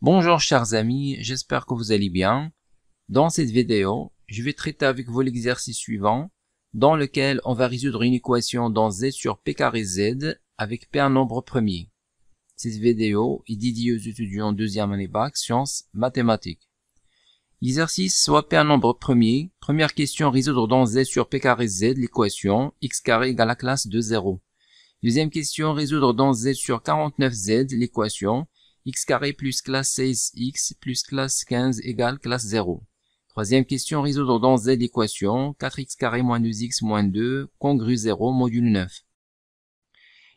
Bonjour chers amis, j'espère que vous allez bien. Dans cette vidéo, je vais traiter avec vous l'exercice suivant, dans lequel on va résoudre une équation dans z sur p carré z avec p un nombre premier. Cette vidéo est dédiée aux étudiants deuxième année bac sciences mathématiques. Exercice soit p un nombre premier. Première question, résoudre dans z sur p carré z l'équation x carré égale la classe de 0. Deuxième question, résoudre dans z sur 49z l'équation x carré plus classe 16x plus classe 15 égale classe 0. Troisième question, résoudre dans z l'équation 4x carré moins 2x moins 2 congru 0 module 9.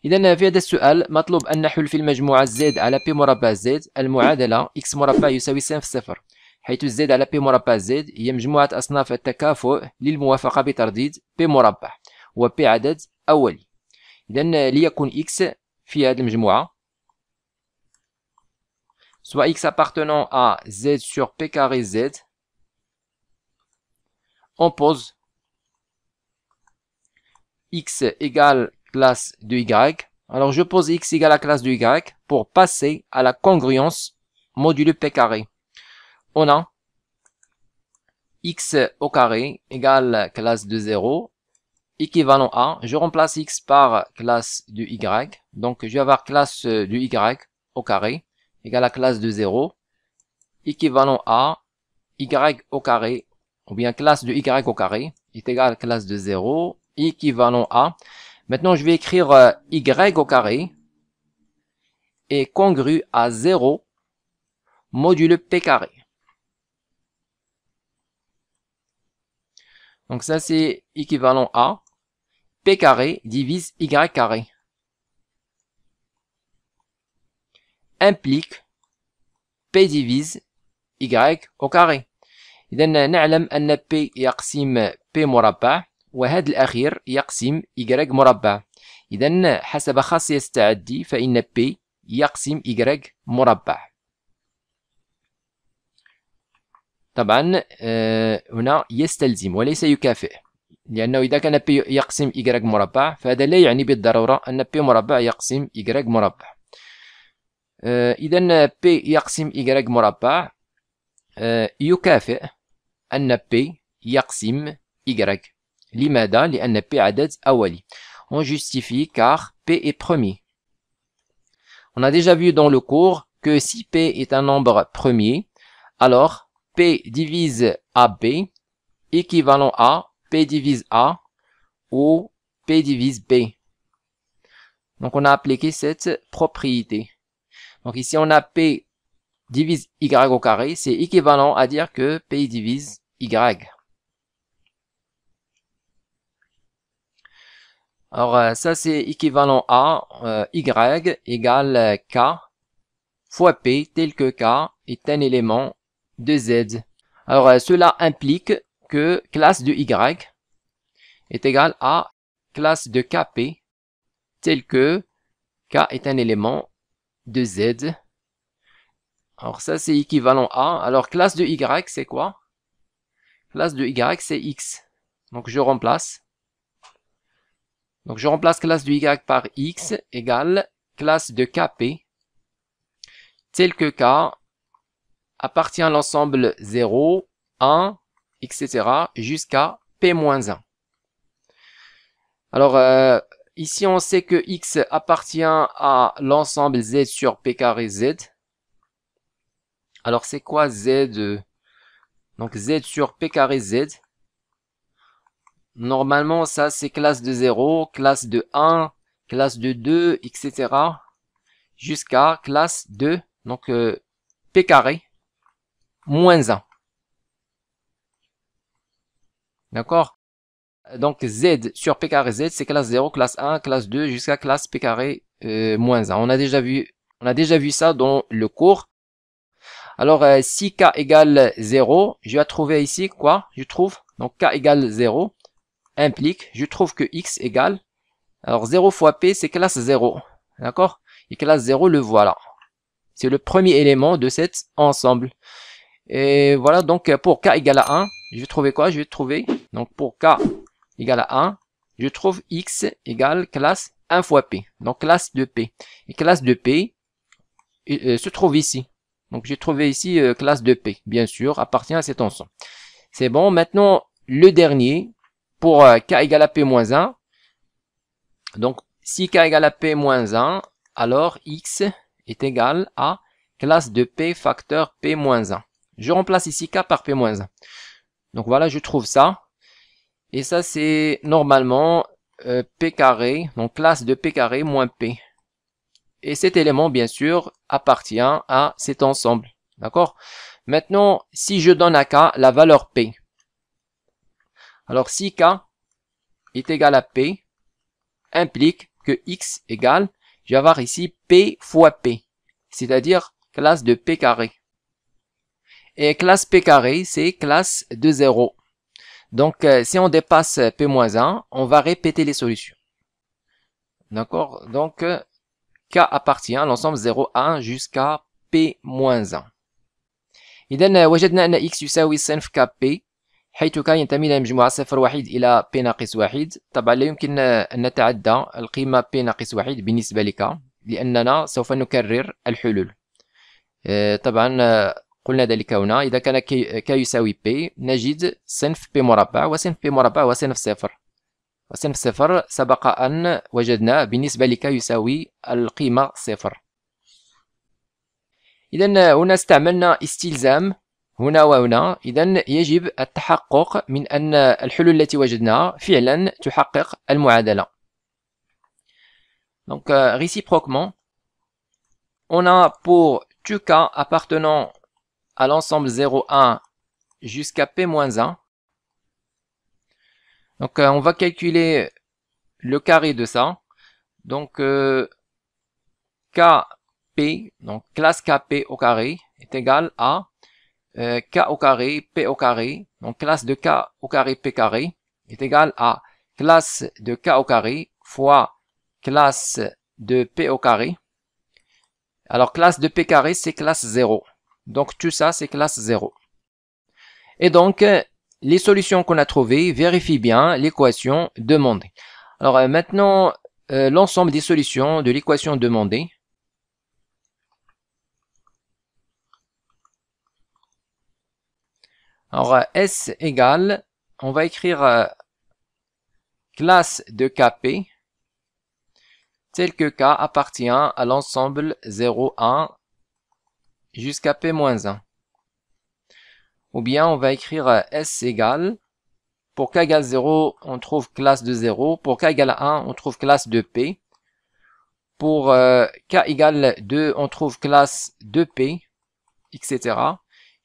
إذا في هذا السؤال مطلوب أن نحل في المجموعة z على p مربع z المعادلة x مربع يساوي صفر حيث z على p مربع z هي مجموعة أصناف التكافؤ للموافقة بترديد p مربع و p عدد أولي. إذا ليكن x في هذه المجموعة soit x appartenant à z sur p carré z, on pose x égale classe de y. Alors je pose x égale à classe de y pour passer à la congruence modulo p carré. On a x au carré égale classe de 0, équivalent à, je remplace x par classe de y, donc je vais avoir classe de y au carré égale à classe de 0, équivalent à y au carré, ou bien classe de y au carré, est égal à classe de 0, équivalent à, maintenant je vais écrire y au carré, est congru à 0, modulo p carré. Donc ça c'est équivalent à p carré divise y carré. Implique p divise y au carré. إذا نعلم أن p يقسم p مربع وهذا الأخير يقسم y مربع. إذا حسب خاصية التعدي فإن p يقسم y مربع. طبعا هنا يستلزم وليس يكافئ، لأنه إذا كان p يقسم y مربع فهذا لا يعني بالضرورة أن p مربع يقسم y مربع. إذا p يقسم y مربع يكافئ أن p يقسم y. لماذا؟ لأن p عدد أولي. On justifie car p est premier. On a déjà vu dans le cours que si p est un nombre premier, alors p divise ab équivalent à p divise a ou p divise b. Donc on a appliqué cette propriété. Donc ici on a p divise y au carré, c'est équivalent à dire que p divise y. Alors ça c'est équivalent à y égale k fois p tel que k est un élément de z. Alors cela implique que classe de y est égale à classe de kp tel que k est un élément de z. Alors ça c'est équivalent à, alors classe de y c'est quoi? Classe de y c'est x. Donc je remplace. Donc je remplace classe de y par x égale classe de kp tel que k appartient à l'ensemble 0, 1, etc. jusqu'à p-1. Alors ici on sait que x appartient à l'ensemble z sur p carré z. Alors c'est quoi z? Donc z sur p carré z. Normalement ça c'est classe de 0, classe de 1, classe de 2, etc. jusqu'à classe de donc p carré moins 1. D'accord? Donc z sur p carré z c'est classe 0, classe 1, classe 2 jusqu'à classe p carré moins 1. On a déjà vu ça dans le cours. Alors si k égale 0, je vais trouver ici quoi? Je trouve donc k égale 0 implique, je trouve que x égale, alors 0 fois p c'est classe 0, d'accord? Et classe 0 le voilà. C'est le premier élément de cet ensemble. Et voilà, donc pour k égale à 1, je vais trouver quoi? Je vais trouver, donc pour k égale à 1, je trouve x égale classe 1 fois p, donc classe de p. Et classe de p se trouve ici. Donc j'ai trouvé ici classe de P, bien sûr, appartient à cet ensemble. C'est bon. Maintenant, le dernier, pour k égale à P moins 1. Donc, si k égale à P moins 1, alors x est égal à classe de P facteur P moins 1. Je remplace ici k par P moins 1. Donc voilà, je trouve ça. Et ça, c'est normalement P carré, donc classe de P carré moins P. Et cet élément, bien sûr, appartient à cet ensemble. D'accord? Maintenant, si je donne à K la valeur P. Alors, si K est égal à P, implique que X égale, je vais avoir ici P fois P. C'est-à-dire classe de P carré. Et classe P carré, c'est classe de 0. Donc, si on dépasse P-1, on va répéter les solutions. D'accord? Donc, K appartient à l'ensemble 0, 1 jusqu'à P-1. إذن وجدنا أن x يساوي صنف كP حيث K ينتمي إلى مجموعة 0 1 إلى P ناقص 1. طبعا لا يمكن أن نتعدى القيمة P ناقص 1 بالنسبة لك لأننا سوف نكرر الحلول. طبعا قلنا ذلك هنا إذا كان K يساوي P نجد صنف P مربع، وصنف P مربع هو صنف 0. وصنف 0 سبق أن وجدنا بالنسبة لك يساوي القيمة 0. إذا هنا استعملنا استلزام هنا وهنا. إذا يجب التحقق من أن الحلول التي وجدناها فعلا تحقق المعادلة. Donc réciproquement, on a pour tout K appartenant à l'ensemble 0, 1 jusqu'à P-1. Donc on va calculer le carré de ça. Donc KP, donc classe KP au carré est égal à K au carré P au carré. Donc classe de K au carré P carré est égal à classe de K au carré fois classe de P au carré. Alors classe de P carré c'est classe 0. Donc tout ça c'est classe 0. Et donc les solutions qu'on a trouvées vérifient bien l'équation demandée. Alors maintenant l'ensemble des solutions de l'équation demandée. Alors S égale, on va écrire classe de KP tel que K appartient à l'ensemble 0, 1 jusqu'à P-1. Ou bien on va écrire S égale, pour K égale 0, on trouve classe de 0. Pour K égale 1, on trouve classe de P. Pour K égale 2, on trouve classe de P, etc.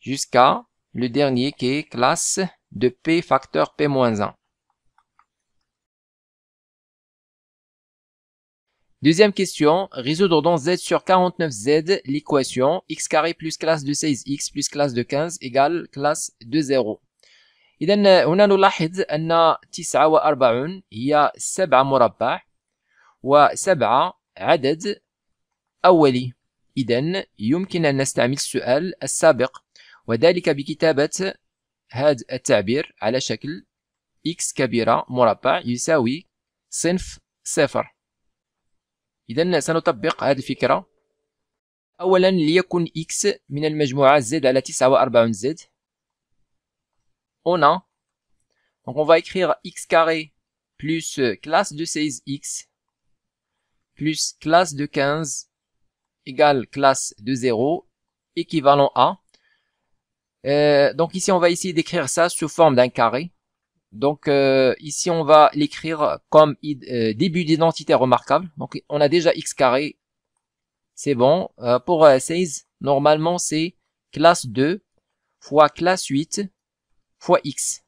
Jusqu'à le dernier qui est classe de P facteur P-1. Deuxième question, résoudre dans Z sur 49Z l'équation x carré plus classe de 16x plus classe de 15 égale classe de 0. إذن هنا نلاحظ أن 49 هي 7 مربع و7 عدد أولي. إذن يمكن أن نستعمل السؤال السابق وذلك بكتابة هذا التعبير على شكل x كبيرة مربع يساوي صنف 0. إذن سنطبق هذه الفكرة. أولا ليكن x من المجموعة z على 49 z. Donc on va écrire x carré plus classe de 16x plus classe de 15 égale classe de 0 équivalent à. Donc ici on va essayer d'écrire ça sous forme d'un carré. Donc ici on va l'écrire comme début d'identité remarquable. Donc on a déjà x carré, c'est bon. Pour 16, normalement c'est classe 2 fois classe 8 fois x.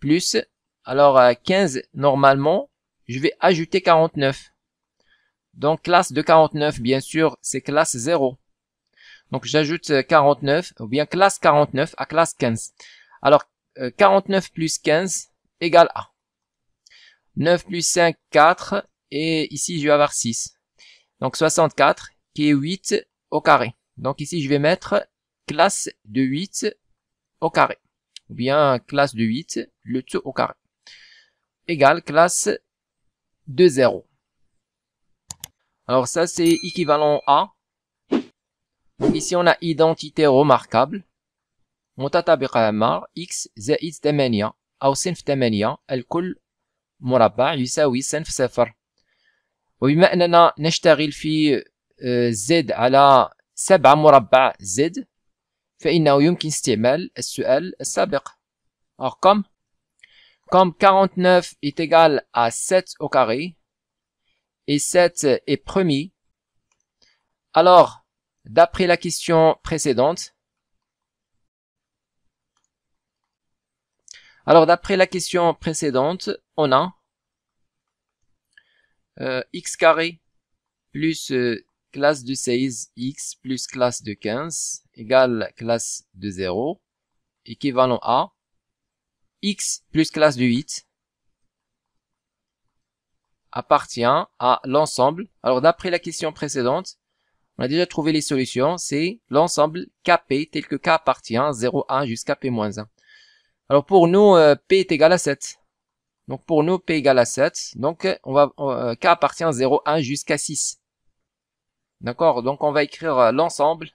Plus, alors 15, normalement, je vais ajouter 49. Donc classe de 49, bien sûr, c'est classe 0. Donc j'ajoute 49, ou bien classe 49 à classe 15. Alors 49 plus 15 égale A. 9 plus 5, 4. Et ici, je vais avoir 6. Donc 64, qui est 8 au carré. Donc ici, je vais mettre classe de 8 au carré. Ou bien classe de 8, le tout au carré. Égale classe de 0. Alors ça c'est équivalent à. Donc ici on a identité remarquable. متطابقة مع x زائد 8 أو صنف 8 الكل مربع يساوي صنف 0. وبما أننا نشتغل في z على 7 مربع z فإنه يمكن استعمال السؤال السابق. Alors comme 49 est égal à 7 au carré et 7 est premier, alors d'après la question précédente, on a x carré plus classe de 16 x plus classe de 15 égale classe de 0 équivalent à x plus classe de 8 appartient à l'ensemble. Alors d'après la question précédente, on a déjà trouvé les solutions, c'est l'ensemble Kp tel que K appartient 0,1 jusqu'à P-1. Alors pour nous, P est égal à 7. Donc pour nous, P égale à 7. Donc K appartient 0,1 jusqu'à 6. D'accord? Donc on va écrire l'ensemble.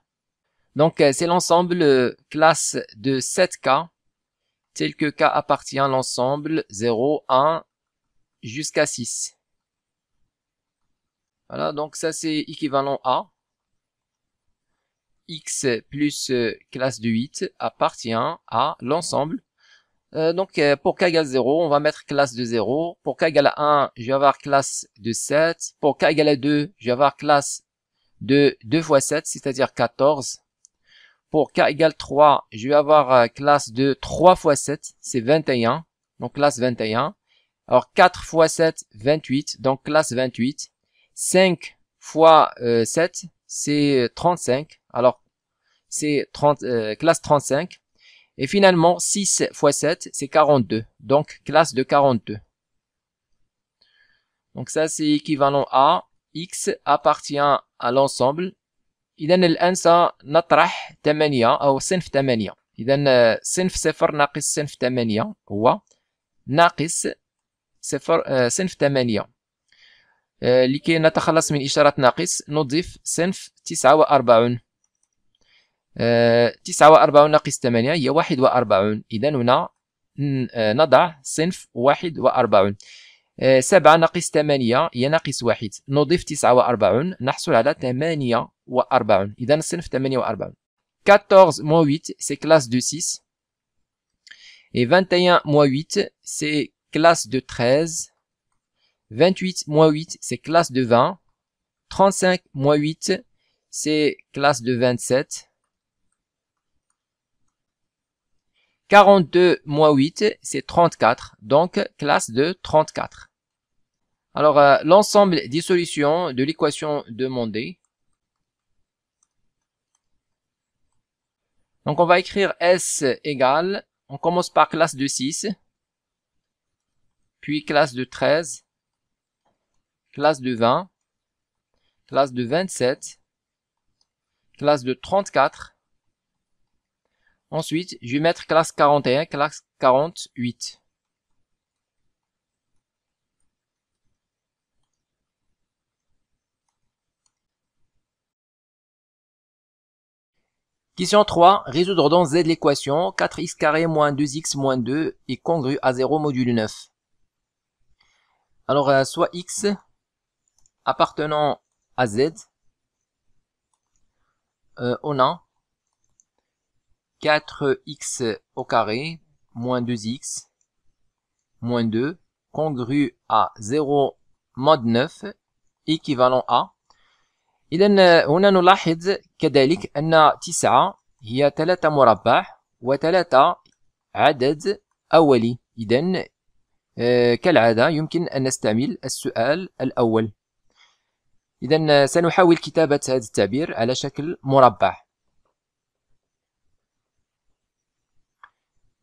Donc c'est l'ensemble classe de 7K tel que K appartient à l'ensemble 0, 1 jusqu'à 6. Voilà, donc ça c'est équivalent à x plus classe de 8 appartient à l'ensemble. Donc pour k égale 0, on va mettre classe de 0. Pour k égale à 1, je vais avoir classe de 7. Pour k égale à 2, je vais avoir classe de 2 fois 7, c'est-à-dire 14. Pour k égale 3, je vais avoir classe de 3 fois 7, c'est 21. Donc classe 21. Alors 4 fois 7, 28. Donc classe 28. 5 fois 7, c'est 35. Alors c'est classe 35. Et finalement, 6 fois 7, c'est 42. Donc, classe de 42. Donc, ça, c'est équivalent à x appartient à l'ensemble. إذن الآن سنطرح 8 أو صنف 8. إذن صنف 0 ناقص صنف 8 هو ناقص صنف 8. لكي نتخلص من إشارة ناقص نضيف صنف 49. 49 ناقص 8 هي 41. إذا هنا نضع صنف 41. 7 ناقص 8 هي ناقص 1. نضيف 49 نحصل على 48. إذا الصنف 48. 14 moins 8 c'est classe de 6. Et 21 moins 8 c'est classe de 13. 28 moins 8 c'est classe de 20. 35 moins 8 c'est classe de 27. 42 moins 8, c'est 34, donc classe de 34. Alors, l'ensemble des solutions de l'équation demandée. Donc, on va écrire S égale, on commence par classe de 6, puis classe de 13, classe de 20, classe de 27, classe de 34. Ensuite, je vais mettre classe 41, classe 48. Question 3. Résoudre dans Z l'équation 4x carré moins 2x moins 2 est congru à 0 module 9. Alors, soit x appartenant à Z, on a 4x au carré moins 2x moins 2 congru à 0 mod 9 équivalent à. إذن هنا نلاحظ كذلك أن 9 هي 3 مربع و3 عدد أولي. إذن كالعادة يمكن أن نستعمل السؤال الأول. إذن سنحاول كتابة هذا التعبير على شكل مربع.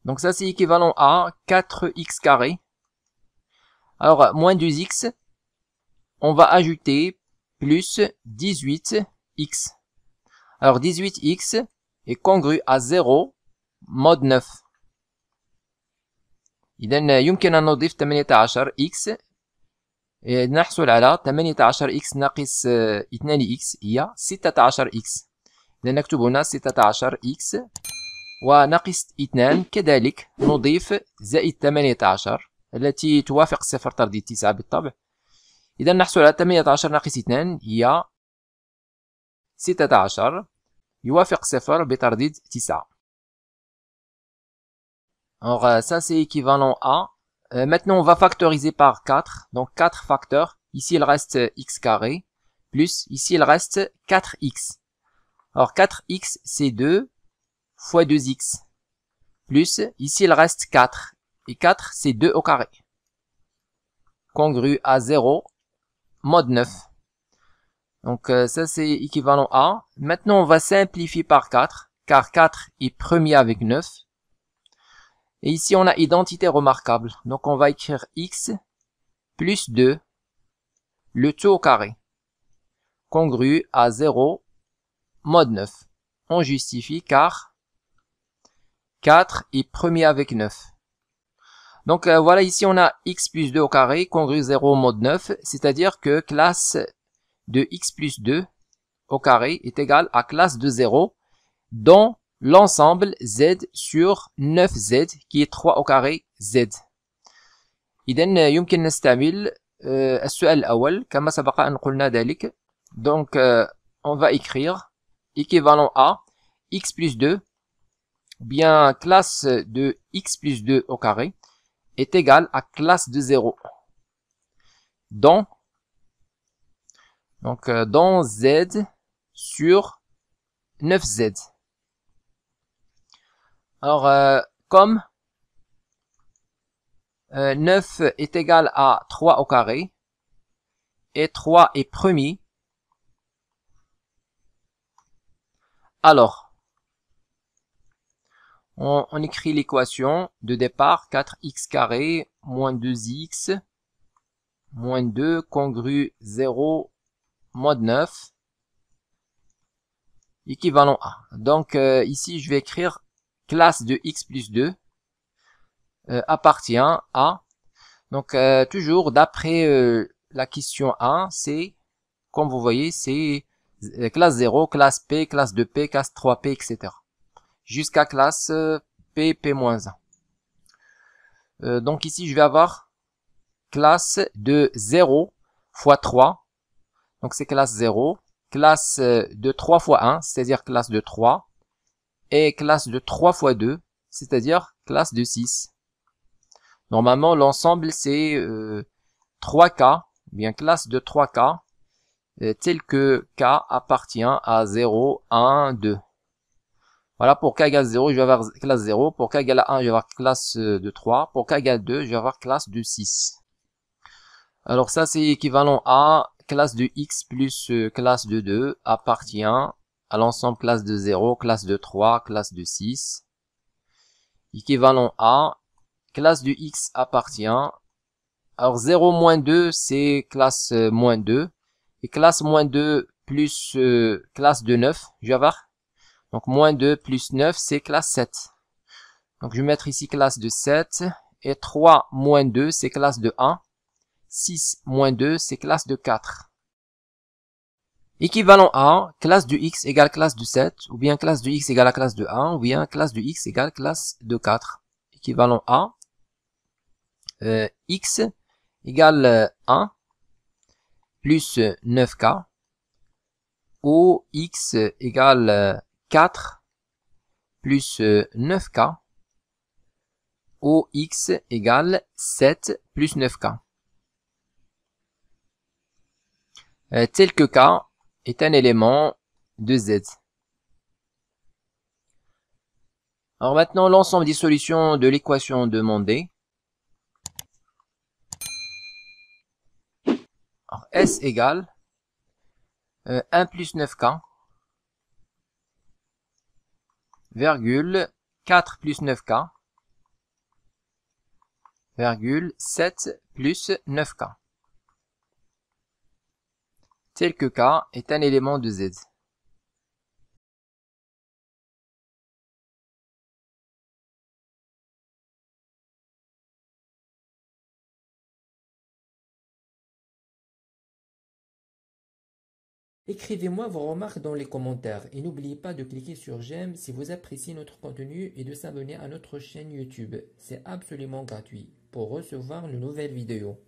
Donc ça c'est équivalent à 4x carré. Alors moins 2x, on va ajouter plus 18x. Alors 18x est congru à 0 mod 9. إذن يمكن أن نضيف 18x نحصل على 18x ناقص 2x هي 16x. إذا نكتب هنا 16x وناقص 2 كذلك نضيف زائد 18 التي توافق صفر ترديد 9 بالطبع. إذا نحصل على 18 ناقص 2 هي 16 يوافق صفر بترديد 9. Alors ça c'est équivalent à... maintenant on va factoriser par 4. Donc 4 facteurs. Ici il reste x carré. Plus ici il reste 4x. Alors 4x c'est 2 fois 2x. Plus ici il reste 4. Et 4 c'est 2 au carré. Congru à 0 mode 9. Donc ça c'est équivalent à... Maintenant on va simplifier par 4. Car 4 est premier avec 9. Et ici, on a identité remarquable. Donc, on va écrire x plus 2, le tout au carré, congru à 0, mode 9. On justifie car 4 est premier avec 9. Donc, voilà, ici, on a x plus 2 au carré, congru 0, mode 9. C'est-à-dire que classe de x plus 2 au carré est égale à classe de 0, dont l'ensemble z sur 9z qui est 3 au carré z. إذن يمكن نستعمل السؤال الأول كما سبق أن قلنا ذلك. Donc on va écrire équivalent à x plus 2 bien classe de x plus 2 au carré est égale à classe de 0 dans z sur 9z. Alors, comme 9 est égal à 3 au carré, et 3 est premier, alors, on écrit l'équation de départ, 4x carré moins 2x moins 2 congru 0 mode 9, équivalent à. Donc, ici, je vais écrire classe de x plus 2 appartient à, donc toujours d'après la question 1, c'est, comme vous voyez, c'est classe 0, classe P, classe 2P, classe 3P, etc. Jusqu'à classe P, P-1. Donc ici, je vais avoir classe de 0 fois 3, donc c'est classe 0, classe de 3 fois 1, c'est-à-dire classe de 3, et classe de 3 fois 2, c'est-à-dire classe de 6. Normalement, l'ensemble, c'est 3K, bien classe de 3K, tel que K appartient à 0, 1, 2. Voilà, pour K égale 0, je vais avoir classe 0. Pour K égale 1, je vais avoir classe de 3. Pour K égale 2, je vais avoir classe de 6. Alors ça, c'est équivalent à classe de x plus classe de 2 appartient à l'ensemble classe de 0, classe de 3, classe de 6. Équivalent à classe de x appartient. Alors 0 moins 2, c'est classe moins 2. Et classe moins 2 plus classe de 9, je vais avoir. Donc moins 2 plus 9, c'est classe 7. Donc je vais mettre ici classe de 7. Et 3 moins 2, c'est classe de 1. 6 moins 2, c'est classe de 4. Équivalent à classe de x égale classe de 7, ou bien classe de x égale à classe de 1, ou bien classe de x égale classe de 4. Équivalent à x égale 1 plus 9k, ou x égale 4 plus 9k, ou x égale 7 plus 9k. Tel que k est un élément de z. Alors maintenant, l'ensemble des solutions de l'équation demandée. Alors, S égale 1 plus 9k, virgule 4 plus 9k, virgule 7 plus 9k. Tel que k est un élément de z. Écrivez-moi vos remarques dans les commentaires et n'oubliez pas de cliquer sur j'aime si vous appréciez notre contenu et de s'abonner à notre chaîne YouTube. C'est absolument gratuit pour recevoir de nouvelles vidéos.